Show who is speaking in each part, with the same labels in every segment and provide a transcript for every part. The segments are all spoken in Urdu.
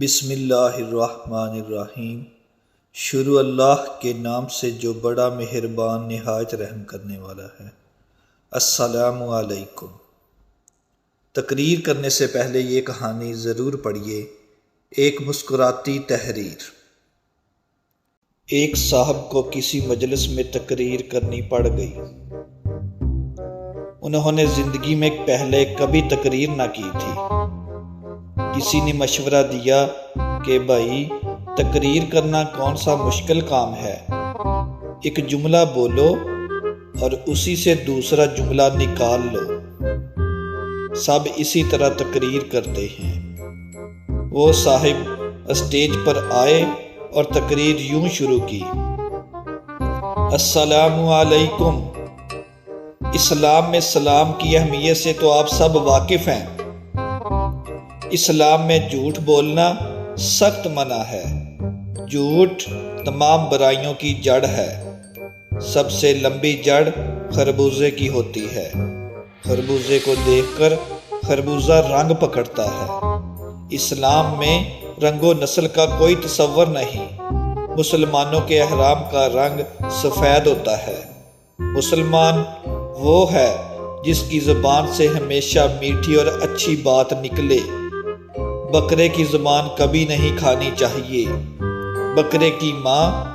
Speaker 1: بسم اللہ الرحمن الرحیم۔ شروع اللہ کے نام سے جو بڑا مہربان نہایت رحم کرنے والا ہے۔ السلام علیکم۔ تقریر کرنے سے پہلے یہ کہانی ضرور پڑھیے۔ ایک مسکراتی تحریر۔ ایک صاحب کو کسی مجلس میں تقریر کرنی پڑ گئی۔ انہوں نے زندگی میں پہلے کبھی تقریر نہ کی تھی۔ کسی نے مشورہ دیا کہ بھائی تقریر کرنا کون سا مشکل کام ہے، ایک جملہ بولو اور اسی سے دوسرا جملہ نکال لو، سب اسی طرح تقریر کرتے ہیں۔ وہ صاحب اسٹیج پر آئے اور تقریر یوں شروع کی: السلام علیکم۔ اسلام میں سلام کی اہمیت سے تو آپ سب واقف ہیں۔ اسلام میں جھوٹ بولنا سخت منع ہے۔ جھوٹ تمام برائیوں کی جڑ ہے۔ سب سے لمبی جڑ خربوزے کی ہوتی ہے۔ خربوزے کو دیکھ کر خربوزہ رنگ پکڑتا ہے۔ اسلام میں رنگ و نسل کا کوئی تصور نہیں۔ مسلمانوں کے احرام کا رنگ سفید ہوتا ہے۔ مسلمان وہ ہے جس کی زبان سے ہمیشہ میٹھی اور اچھی بات نکلے۔ بکرے کی زبان کبھی نہیں کھانی چاہیے۔ بکرے کی ماں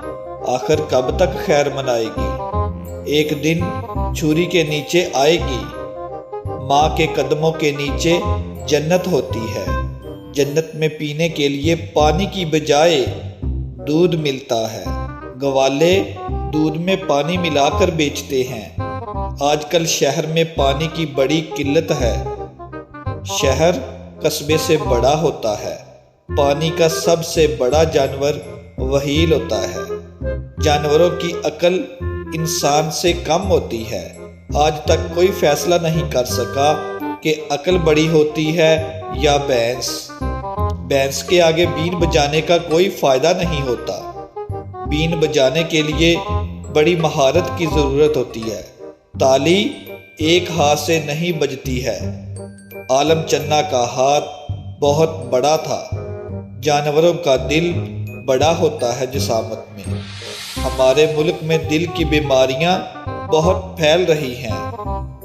Speaker 1: آخر کب تک خیر منائے گی؟ ایک دن چھری کے نیچے آئے گی۔ ماں کے قدموں کے نیچے جنت ہوتی ہے۔ جنت میں پینے کے لیے پانی کی بجائے دودھ ملتا ہے۔ گوالے دودھ میں پانی ملا کر بیچتے ہیں۔ آج کل شہر میں پانی کی بڑی قلت ہے۔ شہر قصبے سے بڑا ہوتا ہے۔ پانی کا سب سے بڑا جانور وحیل ہوتا ہے۔ جانوروں کی عقل انسان سے کم ہوتی ہے۔ آج تک کوئی فیصلہ نہیں کر سکا کہ عقل بڑی ہوتی ہے یا بھینس۔ بھینس کے آگے بین بجانے کا کوئی فائدہ نہیں ہوتا۔ بین بجانے کے لیے بڑی مہارت کی ضرورت ہوتی ہے۔ تالی ایک ہاتھ سے نہیں بجتی ہے۔ عالم چنا کا ہاتھ بہت بڑا تھا۔ جانوروں کا دل بڑا ہوتا ہے جسامت میں۔ ہمارے ملک میں دل کی بیماریاں بہت پھیل رہی ہیں۔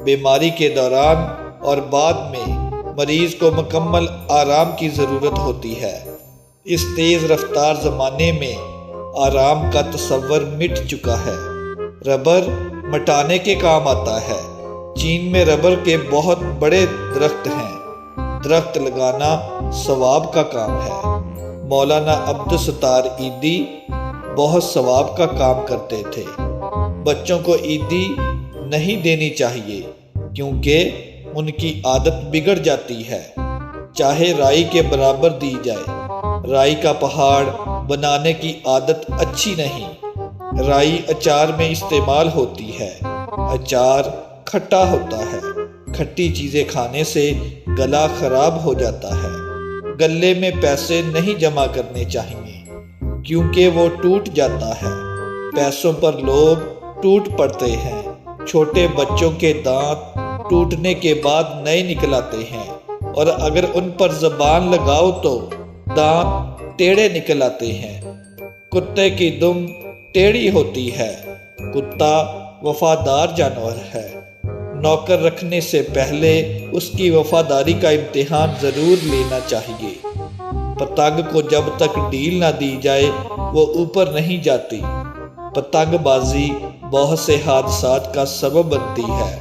Speaker 1: بیماری کے دوران اور بعد میں مریض کو مکمل آرام کی ضرورت ہوتی ہے۔ اس تیز رفتار زمانے میں آرام کا تصور مٹ چکا ہے۔ ربر مٹانے کے کام آتا ہے۔ چین میں ربر کے بہت بڑے درخت ہیں۔ درخت لگانا ثواب کا کام ہے۔ مولانا عبدالستار عیدی بہت ثواب کا کام کرتے تھے۔ بچوں کو عیدی نہیں دینی چاہیے کیونکہ ان کی عادت بگڑ جاتی ہے۔ چاہے رائی کے برابر دی جائے۔ رائی کا پہاڑ بنانے کی عادت اچھی نہیں۔ رائی اچار میں استعمال ہوتی ہے۔ اچار کھٹا ہوتا ہے۔ کھٹی چیزیں کھانے سے گلا خراب ہو جاتا ہے۔ گلے میں پیسے نہیں جمع کرنے چاہیے کیونکہ وہ ٹوٹ جاتا ہے۔ پیسوں پر لوگ ٹوٹ پڑتے ہیں۔ چھوٹے بچوں کے دانت ٹوٹنے کے بعد نئے نکل آتے ہیں اور اگر ان پر زبان لگاؤ تو دانت ٹیڑھے نکل آتے ہیں۔ کتے کی دم ٹیڑھی ہوتی ہے۔ کتا وفادار جانور ہے۔ نوکر رکھنے سے پہلے اس کی وفاداری کا امتحان ضرور لینا چاہیے۔ پتنگ کو جب تک ڈھیل نہ دی جائے وہ اوپر نہیں جاتی۔ پتنگ بازی بہت سے حادثات کا سبب بنتی ہے۔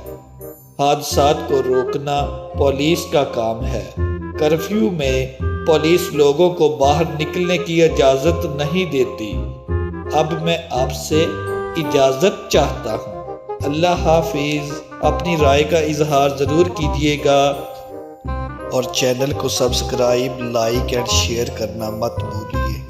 Speaker 1: حادثات کو روکنا پولیس کا کام ہے۔ کرفیو میں پولیس لوگوں کو باہر نکلنے کی اجازت نہیں دیتی۔ اب میں آپ سے اجازت چاہتا ہوں۔ اللہ حافظ۔ اپنی رائے کا اظہار ضرور کیجیے گا اور چینل کو سبسکرائب، لائک اینڈ شیئر کرنا مت بھولیے۔